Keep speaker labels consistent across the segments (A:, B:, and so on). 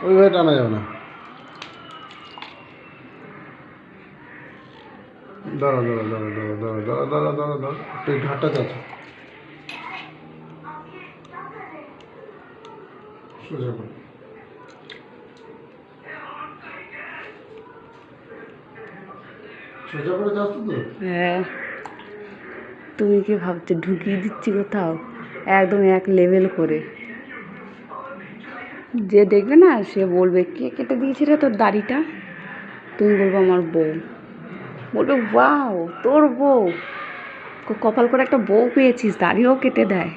A: ওইভাবে টানা যাবে না। দাঁড়া দাঁড়া দাঁড়া দাঁড়া দাঁড়া দাঁড়া দাঁড়া দাঁড়া দাঁড়া একটু এই ঘাটটা চাচ্ছ সোজা করে। সোজা করে যাচ্ছ তো।
B: হ্যাঁ, তুমি কি ভাবছো ঢুকিয়ে দিচ্ছি কোথাও? একদম এক লেভেল করে। যে দেখবে না সে বলবে কে কেটে দিয়েছিল তোর দাড়িটা? তুমি বলবো আমার বউ। বলবে ওয়াও তোর বউ, কপাল করে একটা বউ পেয়েছিস, দাড়িও কেটে দেয়।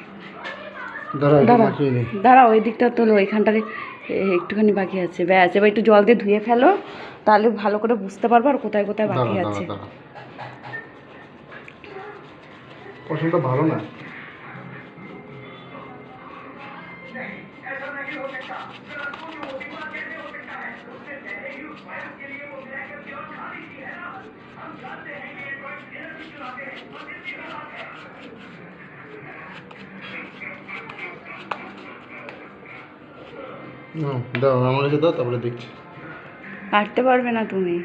A: দাঁড়া
B: দাঁড়া
A: মাখিয়ে নি।
B: দাঁড়া, ওই দিকটা তোলো, ওইখানটারে একটুখানি বাকি আছে। ব্যাস, এবার একটু জল দিয়ে ধুয়ে ফেলো, তাহলে ভালো করে বুঝতে পারবো আর কোথায় কোথায় বাকি
A: দাঁড়া
B: আছে।
A: দাঁড়া দাঁড়া, পছন্দটা ভালো না। দাও আমার কাছে দাও, তারপরে দেখছি।
B: কাটতে পারবে না তুমি,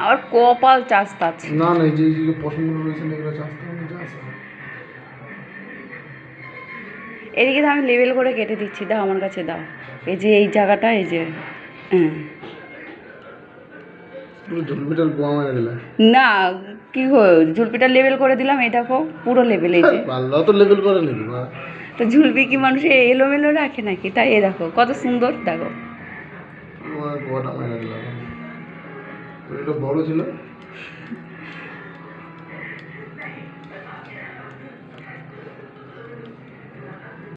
B: আর কপাল চাস্তা আছে।
A: না না, এই যে এইগুলো পছন্দ রয়েছে না, এগুলো চাষতে হবে যা আছে।
B: এদিকে তো আমি লেবেল করে কেটে দিচ্ছি, দাও আমার কাছে দাও। এই যে এই জায়গাটা, এই যে
A: পুরো ঝুলপিটার গোয়া মেরে দিলে।
B: না, কি ঝুলপিটা লেবেল করে দিলাম, এই দেখো পুরো লেবেল। এই যে
A: পাল্লা তো লেবেল করে নিবি বা।
B: তো ঝুলপি কি মানুষ এলোমেলো রাখে নাকি? তাই এ দেখো কত সুন্দর, দেখো।
A: আমার গোয়াটা মেরে দিলাম, এটা বড় ছিল।